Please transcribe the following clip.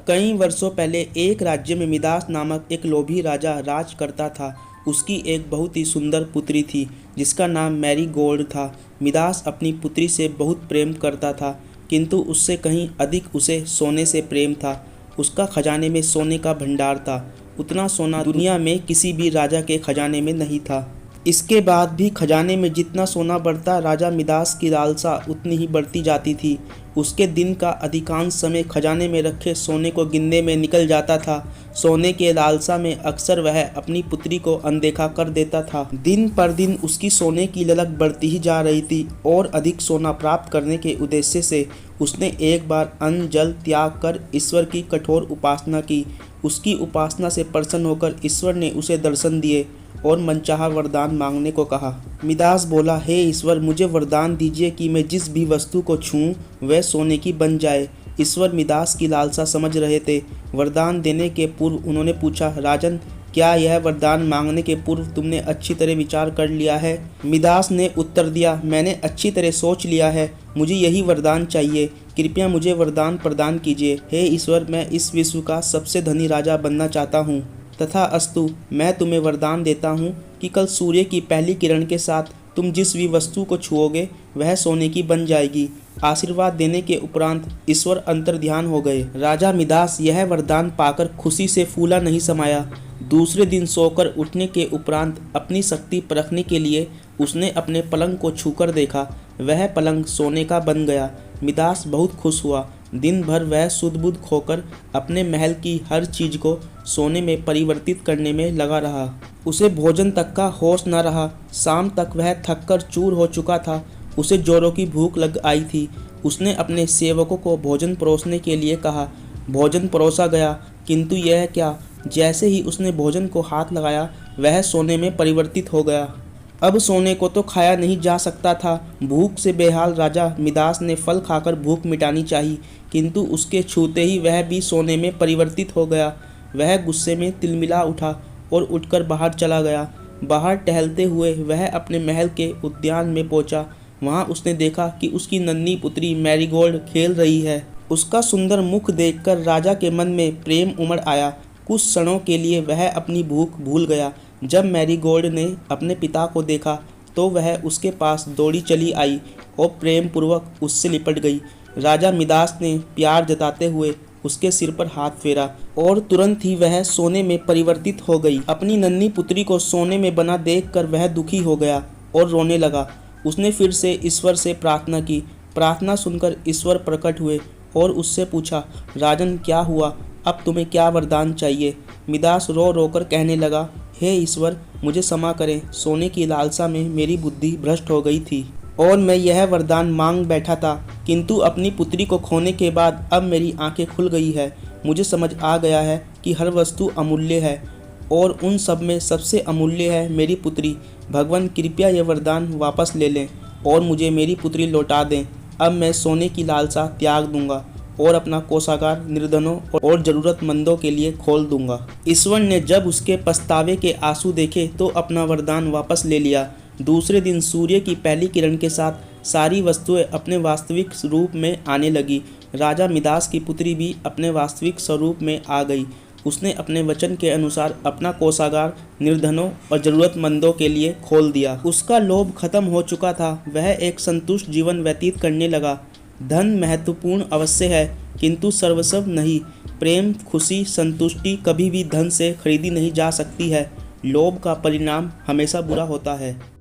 कई वर्षों पहले एक राज्य में मिदास नामक एक लोभी राजा राज करता था। उसकी एक बहुत ही सुंदर पुत्री थी जिसका नाम मैरी गोल्ड था। मिदास अपनी पुत्री से बहुत प्रेम करता था, किंतु उससे कहीं अधिक उसे सोने से प्रेम था। उसका खजाने में सोने का भंडार था। उतना सोना दुनिया में किसी भी राजा के खजाने में नहीं था। इसके बाद भी खजाने में जितना सोना बढ़ता, राजा मिदास की लालसा उतनी ही बढ़ती जाती थी। उसके दिन का अधिकांश समय खजाने में रखे सोने को गिनने में निकल जाता था। सोने के लालसा में अक्सर वह अपनी पुत्री को अनदेखा कर देता था। दिन पर दिन उसकी सोने की ललक बढ़ती ही जा रही थी और अधिक सोना प्राप्त करने के उद्देश्य से उसने एक बार अन्न जल त्याग कर ईश्वर की कठोर उपासना की। उसकी उपासना से प्रसन्न होकर ईश्वर ने उसे दर्शन दिए और मनचाहा वरदान मांगने को कहा। मिदास बोला, हे ईश्वर, मुझे वरदान दीजिए कि मैं जिस भी वस्तु को छूऊं वह सोने की बन जाए। ईश्वर मिदास की लालसा समझ रहे थे। वरदान देने के पूर्व उन्होंने पूछा, राजन, क्या यह वरदान मांगने के पूर्व तुमने अच्छी तरह विचार कर लिया है? मिदास ने उत्तर दिया, मैंने अच्छी तरह सोच लिया है। मुझे यही वरदान चाहिए। कृपया मुझे वरदान प्रदान कीजिए। हे ईश्वर, मैं इस विश्व का सबसे धनी राजा बनना चाहता हूँ। तथा अस्तु, मैं तुम्हें वरदान देता हूँ कि कल सूर्य की पहली किरण के साथ तुम जिस भी वस्तु को छुओगे वह सोने की बन जाएगी। आशीर्वाद देने के उपरांत ईश्वर अंतर्ध्यान हो गए। राजा मिदास यह वरदान पाकर खुशी से फूला नहीं समाया। दूसरे दिन सोकर उठने के उपरांत अपनी शक्ति परखने के लिए उसने अपने पलंग को छूकर देखा। वह पलंग सोने का बन गया। मिदास बहुत खुश हुआ। दिन भर वह सुध-बुध खोकर अपने महल की हर चीज को सोने में परिवर्तित करने में लगा रहा। उसे भोजन तक का होश न रहा। शाम तक वह थककर चूर हो चुका था। उसे जोरों की भूख लग आई थी। उसने अपने सेवकों को भोजन परोसने के लिए कहा। भोजन परोसा गया, किंतु यह क्या, जैसे ही उसने भोजन को हाथ लगाया वह सोने में परिवर्तित हो गया। अब सोने को तो खाया नहीं जा सकता था। भूख से बेहाल राजा मिदास ने फल खाकर भूख मिटानी चाहिए, किंतु उसके छूते ही वह भी सोने में परिवर्तित हो गया। वह गुस्से में तिलमिला उठा और उठकर बाहर चला गया। बाहर टहलते हुए वह अपने महल के उद्यान में पहुंचा। वहां उसने देखा कि उसकी नन्ही पुत्री मैरीगोल्ड खेल रही है। उसका सुंदर मुख देखकर राजा के मन में प्रेम उमड़ आया। कुछ क्षणों के लिए वह अपनी भूख भूल गया। जब मैरीगोल्ड ने अपने पिता को देखा तो वह उसके पास दौड़ी चली आई और प्रेम पूर्वक उससे लिपट गई। राजा मिदास ने प्यार जताते हुए उसके सिर पर हाथ फेरा और तुरंत ही वह सोने में परिवर्तित हो गई। अपनी नन्ही पुत्री को सोने में बना देखकर वह दुखी हो गया और रोने लगा। उसने फिर से ईश्वर से प्रार्थना की। प्रार्थना सुनकर ईश्वर प्रकट हुए और उससे पूछा, राजन, क्या हुआ? अब तुम्हें क्या वरदान चाहिए? मिदास रो रो कर कहने लगा, हे ईश्वर, मुझे क्षमा करें। सोने की लालसा में मेरी बुद्धि भ्रष्ट हो गई थी और मैं यह वरदान मांग बैठा था, किंतु अपनी पुत्री को खोने के बाद अब मेरी आंखें खुल गई है। मुझे समझ आ गया है कि हर वस्तु अमूल्य है और उन सब में सबसे अमूल्य है मेरी पुत्री। भगवान, कृपया यह वरदान वापस ले लें और मुझे मेरी पुत्री लौटा दें। अब मैं सोने की लालसा त्याग दूंगा और अपना कोषागार निर्धनों और जरूरतमंदों के लिए खोल दूंगा। ईश्वर ने जब उसके पछतावे के आंसू देखे तो अपना वरदान वापस ले लिया। दूसरे दिन सूर्य की पहली किरण के साथ सारी वस्तुएं अपने वास्तविक रूप में आने लगी। राजा मिदास की पुत्री भी अपने वास्तविक स्वरूप में आ गई। उसने अपने वचन के अनुसार अपना कोषागार निर्धनों और जरूरतमंदों के लिए खोल दिया। उसका लोभ खत्म हो चुका था। वह एक संतुष्ट जीवन व्यतीत करने लगा। धन महत्वपूर्ण अवश्य है, किंतु सर्वस्व नहीं। प्रेम, खुशी, संतुष्टि कभी भी धन से खरीदी नहीं जा सकती है। लोभ का परिणाम हमेशा बुरा होता है।